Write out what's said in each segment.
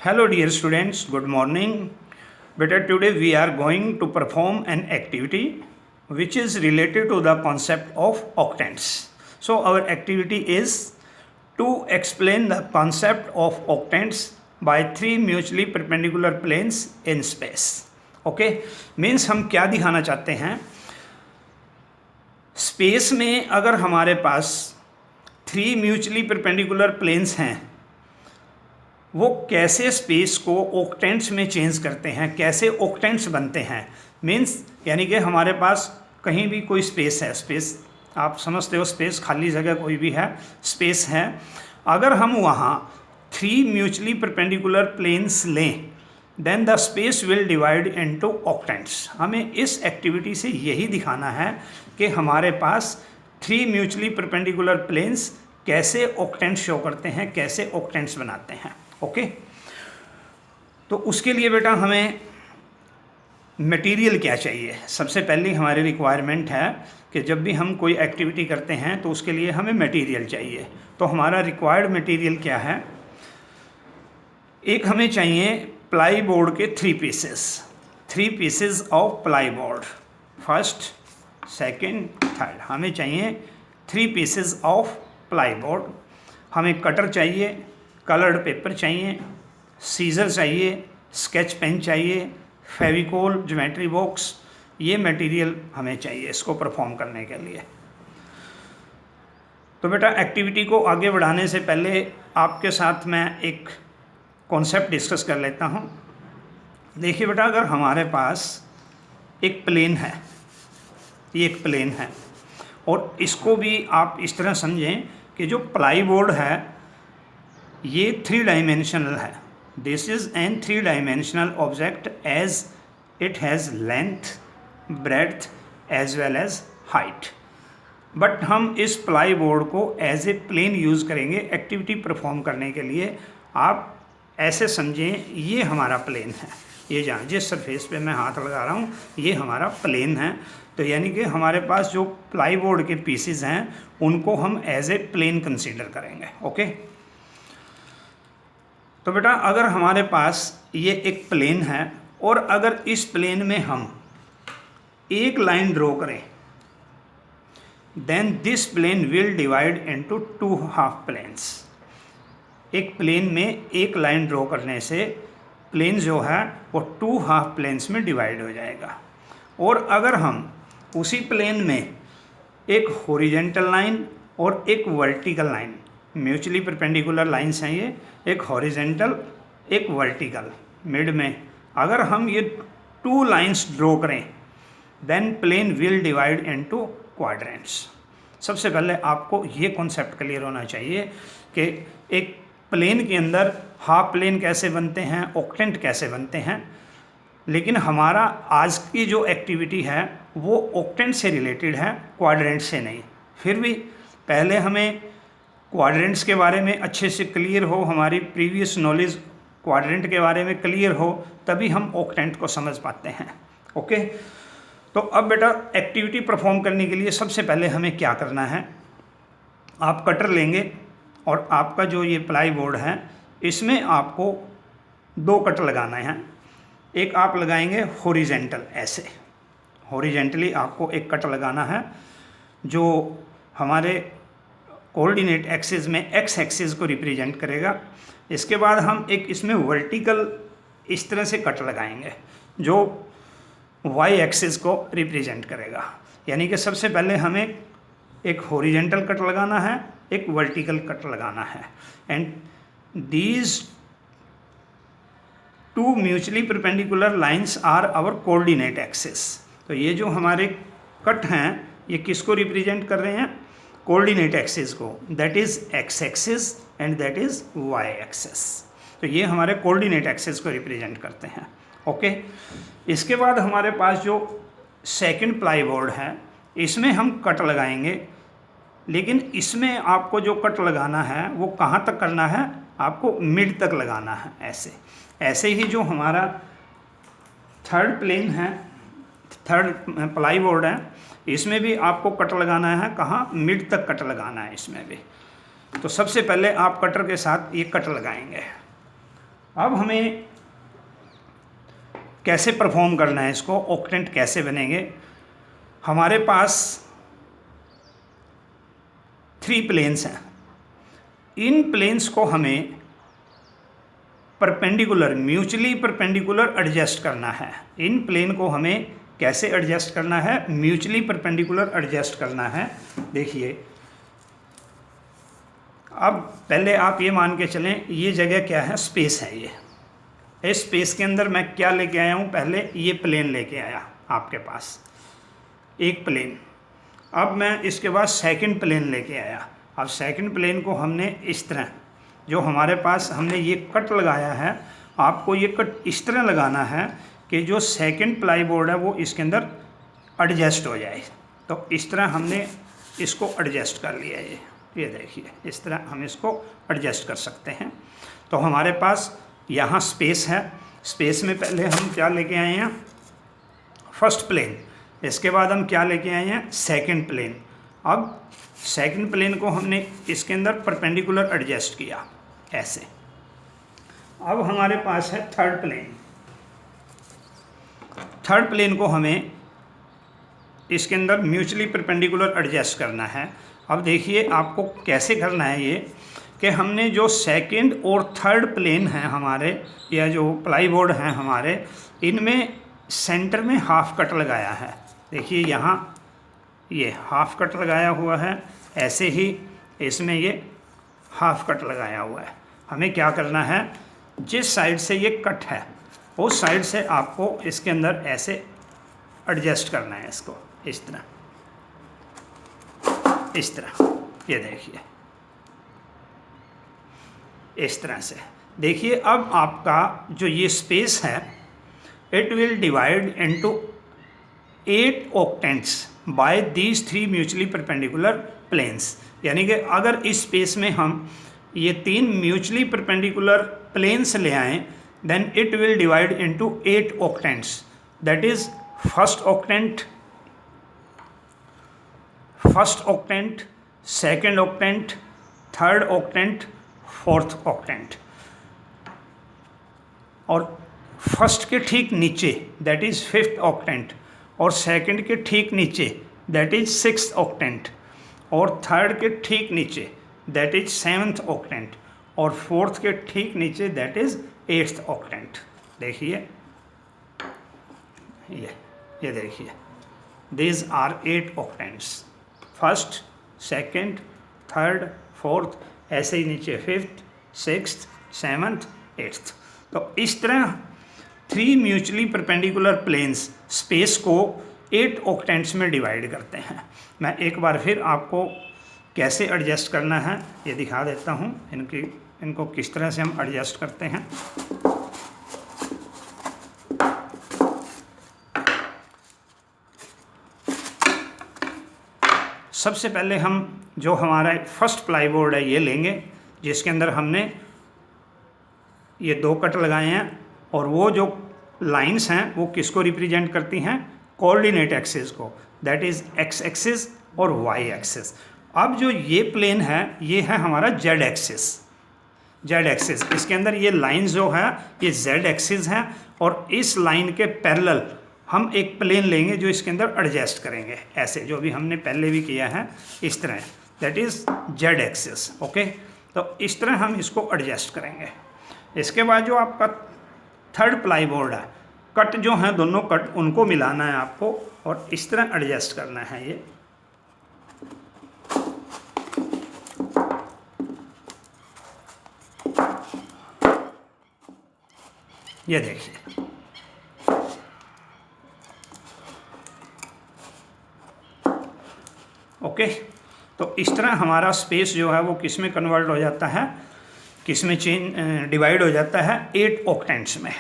Hello dear students, good morning. Better today we are going to perform an activity which is related to the concept of octants. So our activity is to explain the concept of octants by three mutually perpendicular planes in space. Okay, means हम क्या दिखाना चाहते हैं, space में अगर हमारे पास three mutually perpendicular planes हैं, वो कैसे स्पेस को ऑक्टेंट्स में चेंज करते हैं, कैसे ऑक्टेंट्स बनते हैं। मीन्स यानी कि हमारे पास कहीं भी कोई स्पेस है, स्पेस आप समझते हो, स्पेस खाली जगह कोई भी है, स्पेस है, अगर हम वहाँ थ्री म्यूचुअली परपेंडिकुलर प्लेन्स लें then the space will divide into octants. हमें इस एक्टिविटी से यही दिखाना है कि हमारे पास थ्री म्यूचुअली परपेंडिकुलर प्लेन्स कैसे ऑक्टेंट्स शो करते हैं, कैसे ऑक्टेंट्स बनाते हैं। ओके, तो उसके लिए बेटा हमें मटेरियल क्या चाहिए। सबसे पहले हमारी रिक्वायरमेंट है कि जब भी हम कोई एक्टिविटी करते हैं तो उसके लिए हमें मटेरियल चाहिए। तो हमारा रिक्वायर्ड मटेरियल क्या है, एक हमें चाहिए प्लाई बोर्ड के three pieces of ply board, first second third, हमें चाहिए three pieces of ply board. हमें कटर चाहिए, कलर्ड पेपर चाहिए, सीजर चाहिए, स्केच पेन चाहिए, फेविकोल, ज्योमेट्री बॉक्स, ये मटेरियल हमें चाहिए इसको परफॉर्म करने के लिए। तो बेटा एक्टिविटी को आगे बढ़ाने से पहले आपके साथ मैं एक कॉन्सेप्ट डिस्कस कर लेता हूँ। देखिए बेटा, अगर हमारे पास एक प्लेन है, ये एक प्लेन है, और इसको भी आप इस तरह समझें कि जो प्लाई बोर्ड है ये थ्री डायमेंशनल है। This is an three dimensional object as it has length, breadth as well as height. But हम इस प्लाई बोर्ड को एज ए प्लेन यूज़ करेंगे एक्टिविटी परफॉर्म करने के लिए। आप ऐसे समझें, ये हमारा प्लेन है, ये जहाँ जिस सरफेस पे मैं हाथ लगा रहा हूँ ये हमारा प्लेन है। तो यानी कि हमारे पास जो प्लाई बोर्ड के पीसेस हैं उनको हम एज ए प्लेन कंसीडर करेंगे। ओके, तो बेटा अगर हमारे पास ये एक प्लेन है और अगर इस प्लेन में हम एक लाइन ड्रॉ करें then this plane will divide into two half planes. एक प्लेन में एक लाइन ड्रॉ करने से प्लेन जो है वो टू हाफ प्लेन्स में डिवाइड हो जाएगा। और अगर हम उसी प्लेन में एक हॉरिजेंटल लाइन और एक vertical line, mutually perpendicular lines हैं ये, एक हॉरिजेंटल एक वर्टिकल, मिड में अगर हम ये टू लाइंस ड्रॉ करें then plane will divide into quadrants. सबसे पहले आपको ये कॉन्सेप्ट क्लियर होना चाहिए कि एक प्लेन के अंदर हाफ प्लेन कैसे बनते हैं, ऑक्टेंट कैसे बनते हैं। लेकिन हमारा आज की जो एक्टिविटी है वो ऑक्टेंट से रिलेटेड है, क्वाड्रेंट से नहीं। फिर भी पहले हमें क्वाड्रेंट्स के बारे में अच्छे से क्लियर हो, हमारी प्रीवियस नॉलेज क्वाड्रेंट के बारे में क्लियर हो, तभी हम ऑक्टेंट को समझ पाते हैं। ओके, तो अब बेटा एक्टिविटी परफॉर्म करने के लिए सबसे पहले हमें क्या करना है, आप कटर लेंगे और आपका जो ये प्लाई बोर्ड है इसमें आपको दो कट लगाना है। एक आप लगाएंगे हॉरिजेंटल, ऐसे हॉरिजेंटली आपको एक कट लगाना है जो हमारे कोऑर्डिनेट एक्सिस में एक्स एक्सिस को रिप्रेजेंट करेगा। इसके बाद हम एक इसमें वर्टिकल इस तरह से कट लगाएंगे जो वाई एक्सिस को रिप्रेजेंट करेगा। यानी कि सबसे पहले हमें एक हॉरिजेंटल कट लगाना है, एक वर्टिकल कट लगाना है, and these two mutually perpendicular lines are our coordinate axis. तो ये जो हमारे कट हैं ये किसको रिप्रेजेंट कर रहे हैं, कोऑर्डिनेट एक्सिस को, that is x axis and that is why axis. तो ये हमारे कोऑर्डिनेट एक्सिस को रिप्रेजेंट करते हैं। ओके, इसके बाद हमारे पास जो सेकंड प्लाई बोर्ड है इसमें हम कट लगाएंगे, लेकिन इसमें आपको जो कट लगाना है वो कहाँ तक करना है, आपको मिड तक लगाना है। ऐसे ही जो हमारा थर्ड प्लेन है, थर्ड प्लाई बोर्ड है, इसमें भी आपको कट लगाना है, कहाँ, मिड तक कट लगाना है इसमें भी। तो सबसे पहले आप कटर के साथ ये कट लगाएंगे। अब हमें कैसे परफॉर्म करना है इसको, ऑक्टेंट कैसे बनेंगे। हमारे पास 3 प्लेन्स हैं। इन प्लेन्स को हमें परपेंडिकुलर, म्यूचुअली परपेंडिकुलर एडजस्ट करना है। इन प्लेन को हमें कैसे एडजस्ट करना है, म्यूचुअली परपेंडिकुलर एडजस्ट करना है। देखिए, अब पहले आप ये मान के चलें, ये जगह क्या है, स्पेस है। ये इस स्पेस के अंदर मैं क्या लेके आया हूँ, पहले ये प्लेन लेके आया आपके पास, एक प्लेन। अब मैं इसके बाद सेकंड प्लेन लेके आया। अब सेकंड प्लेन को हमने इस तरह, जो हमारे पास हमने ये कट लगाया है, आपको ये कट इस तरह लगाना है कि जो सेकंड प्लाई बोर्ड है वो इसके अंदर एडजस्ट हो जाए। तो इस तरह हमने इसको एडजस्ट कर लिया। ये देखिए, इस तरह हम इसको एडजस्ट कर सकते हैं। तो हमारे पास यहाँ स्पेस है। स्पेस में पहले हम क्या लेके आए हैं, फर्स्ट प्लेन। इसके बाद हम क्या लेके आए हैं, सेकंड प्लेन। अब सेकंड प्लेन को हमने इसके अंदर परपेंडिकुलर एडजस्ट किया ऐसे। अब हमारे पास है थर्ड प्लेन। थर्ड प्लेन को हमें इसके अंदर म्यूचुअली परपेंडिकुलर एडजस्ट करना है। अब देखिए आपको कैसे करना है ये, कि हमने जो सेकंड और थर्ड प्लेन हैं हमारे, या जो प्लाई बोर्ड हैं हमारे, इनमें सेंटर में हाफ कट लगाया है। देखिए यहाँ ये हाफ कट लगाया हुआ है, ऐसे ही इसमें ये हाफ कट लगाया हुआ है। हमें क्या करना है, जिस साइड से ये कट है उस साइड से आपको इसके अंदर ऐसे एडजस्ट करना है इसको, इस तरह, इस तरह। ये देखिए, इस तरह से। देखिए अब आपका जो ये स्पेस है, it will divide into 8 octants by these 3 mutually perpendicular planes. यानी कि अगर इस स्पेस में हम ये 3 म्यूचुअली परपेंडिकुलर प्लेन्स ले आएँ, then it will divide into 8 octants. That is first octant, second octant, third octant, fourth octant. और फर्स्ट के ठीक नीचे दैट इज 5th ऑक्टेंट, और सेकंड के ठीक नीचे दैट इज 6th ऑक्टेंट, और थर्ड के ठीक नीचे दैट इज 7th ऑक्टेंट, और फोर्थ के ठीक नीचे दैट इज 8th ऑक्टेंट। देखिए ये देखिए, these are 8 octants, first, second, third, fourth, ऐसे ही नीचे 5th, 6th, 7th, 8th। तो इस तरह 3 म्यूचुअली परपेंडिकुलर प्लेन्स स्पेस को 8 ऑक्टेंट्स में डिवाइड करते हैं। मैं एक बार फिर आपको कैसे एडजस्ट करना है ये दिखा देता हूँ, इनको किस तरह से हम एडजस्ट करते हैं। सबसे पहले हम जो हमारा फर्स्ट प्लाई बोर्ड है ये लेंगे, जिसके अंदर हमने ये 2 कट लगाए हैं, और वो जो लाइंस हैं वो किसको रिप्रेजेंट करती हैं, कोऑर्डिनेट एक्सिस को, दैट इज एक्स एक्सिस और वाई एक्सिस। अब जो ये प्लेन है ये है हमारा जेड एक्सिस। इसके अंदर ये लाइन जो है ये जेड एक्सिस है, और इस लाइन के पैरेलल हम एक प्लेन लेंगे जो इसके अंदर एडजस्ट करेंगे ऐसे, जो भी हमने पहले भी किया है इस तरह, that is Z axis. Okay, तो इस तरह हम इसको एडजस्ट करेंगे। इसके बाद जो आपका थर्ड प्लाई बोर्ड है, कट जो हैं दोनों कट उनको मिलाना है आपको, और इस तरह एडजस्ट करना है ये देखिए। ओके, तो इस तरह हमारा स्पेस जो है वो किस में कन्वर्ट हो जाता है, किस में डिवाइड हो जाता है, 8 ऑक्टेंट्स में।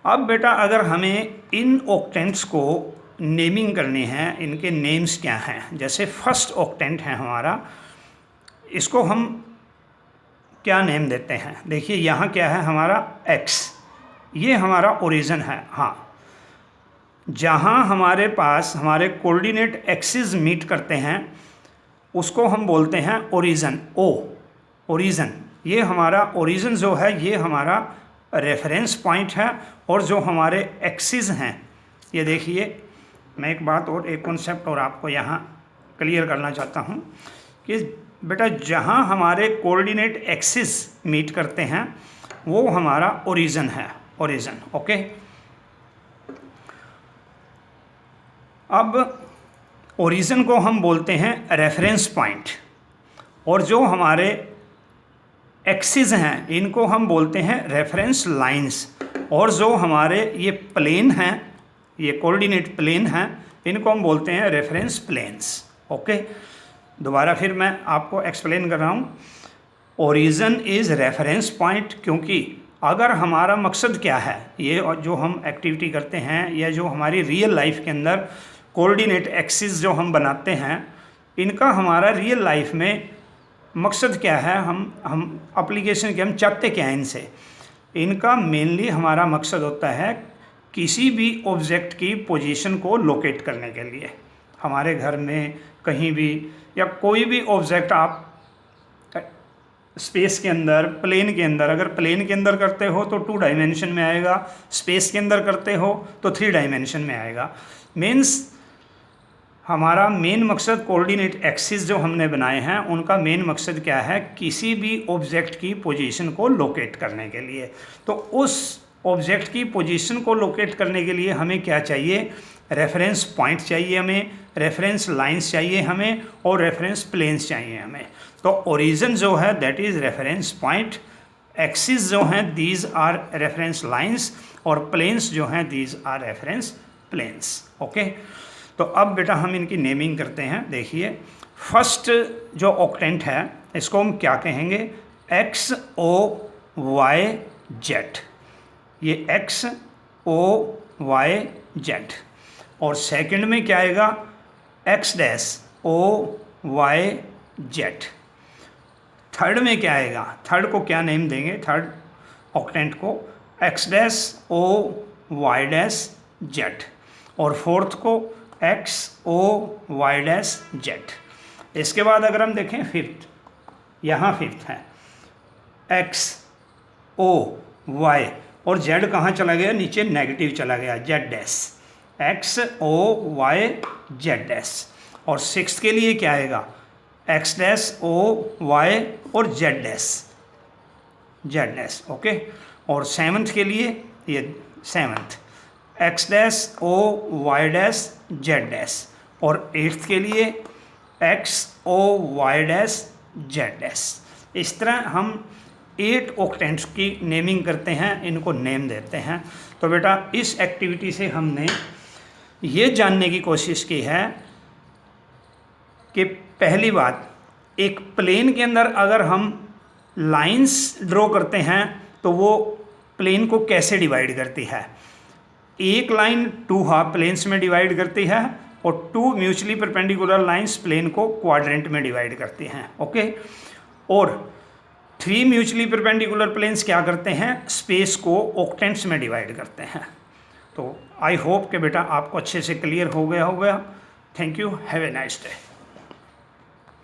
अब बेटा अगर हमें इन ऑक्टेंट्स को नेमिंग करनी है, इनके नेम्स क्या हैं, जैसे फर्स्ट ऑक्टेंट है हमारा, इसको हम क्या नेम देते हैं। देखिए यहाँ क्या है हमारा x, ये हमारा ओरिजिन है। हाँ, जहाँ हमारे पास हमारे कोऑर्डिनेट एक्सिस मीट करते हैं उसको हम बोलते हैं ओरिजिन, ओरिजिन। ये हमारा ओरिजिन जो है ये हमारा रेफरेंस पॉइंट है, और जो हमारे एक्सिस हैं, ये देखिए मैं एक बात और एक कॉन्सेप्ट और आपको यहाँ क्लियर करना चाहता हूँ कि बेटा जहाँ हमारे कोऑर्डिनेट एक्सिस मीट करते हैं वो हमारा ओरिजिन है, ओरिजिन। ओके, अब ओरिजिन को हम बोलते हैं रेफरेंस पॉइंट, और जो हमारे एक्सिस हैं इनको हम बोलते हैं रेफरेंस लाइंस, और जो हमारे ये प्लेन हैं, ये कोऑर्डिनेट प्लेन हैं, इनको हम बोलते हैं रेफरेंस प्लेन्स। ओके, दोबारा फिर मैं आपको एक्सप्लेन कर रहा हूँ। ओरिजिन इज़ रेफरेंस पॉइंट, क्योंकि अगर हमारा मकसद क्या है, ये जो हम एक्टिविटी करते हैं या जो हमारी रियल लाइफ के अंदर कोऑर्डिनेट एक्सिस जो हम बनाते हैं, इनका हमारा रियल लाइफ में मकसद क्या है, हम एप्लीकेशन के हम चाहते क्या हैं इनसे, इनका मेनली हमारा मकसद होता है किसी भी ऑब्जेक्ट की पोजीशन को लोकेट करने के लिए। हमारे घर में कहीं भी या कोई भी ऑब्जेक्ट आप स्पेस के अंदर, प्लेन के अंदर, अगर प्लेन के अंदर करते हो तो 2 डायमेंशन में आएगा, स्पेस के अंदर करते हो तो 3 डायमेंशन में आएगा। मीन्स हमारा मेन मकसद कोऑर्डिनेट एक्सिस जो हमने बनाए हैं उनका मेन मकसद क्या है, किसी भी ऑब्जेक्ट की पोजीशन को लोकेट करने के लिए। तो उस ऑब्जेक्ट की पोजीशन को लोकेट करने के लिए हमें क्या चाहिए, रेफरेंस पॉइंट चाहिए हमें, रेफरेंस लाइंस चाहिए हमें, और रेफरेंस प्लेन्स चाहिए हमें। तो ओरिजिन जो है that is reference point, axis जो हैं दीज आर रेफरेंस लाइंस, और प्लेन्स जो हैं these are reference planes. Okay, तो अब बेटा हम इनकी नेमिंग करते हैं। देखिए फर्स्ट जो ऑक्टेंट है इसको हम क्या कहेंगे, एक्स ओ वाई जेड, ये एक्स ओ वाई जेड। और सेकंड में क्या आएगा, X dash O Y Z. Third में क्या आएगा, थर्ड को क्या नेम देंगे, थर्ड ऑक्टेंट को X dash O Y dash Z, और फोर्थ को X O Y dash Z. इसके बाद अगर हम देखें फिफ्थ, यहाँ फिफ्थ है एक्स ओ वाई, और जेड कहाँ चला गया, नीचे नेगेटिव चला गया, Z dash, X O Y Z dash. और सिक्स्थ के लिए क्या आएगा, एक्स डैश ओ वाई और Z dash, Z dash. Okay, और सेवन्थ के लिए ये seventh, X dash O Y dash Z dash, और एट्थ के लिए X O Y dash Z dash. इस तरह हम 8 ऑक्टेंट्स की नेमिंग करते हैं, इनको नेम देते हैं। तो बेटा इस एक्टिविटी से हमने ये जानने की कोशिश की है कि पहली बात, एक प्लेन के अंदर अगर हम लाइंस ड्रॉ करते हैं तो वो प्लेन को कैसे डिवाइड करती है। एक लाइन 2 हाफ प्लेन्स में डिवाइड करती है, और 2 म्यूचुअली परपेंडिकुलर लाइंस प्लेन को क्वाड्रेंट में डिवाइड करती हैं। ओके, और 3 म्यूचुअली परपेंडिकुलर प्लेन्स क्या करते हैं, स्पेस को ऑक्टेंट्स में डिवाइड करते हैं। तो आई होप कि बेटा आपको अच्छे से क्लियर हो गया होगा। Thank you, have a nice day.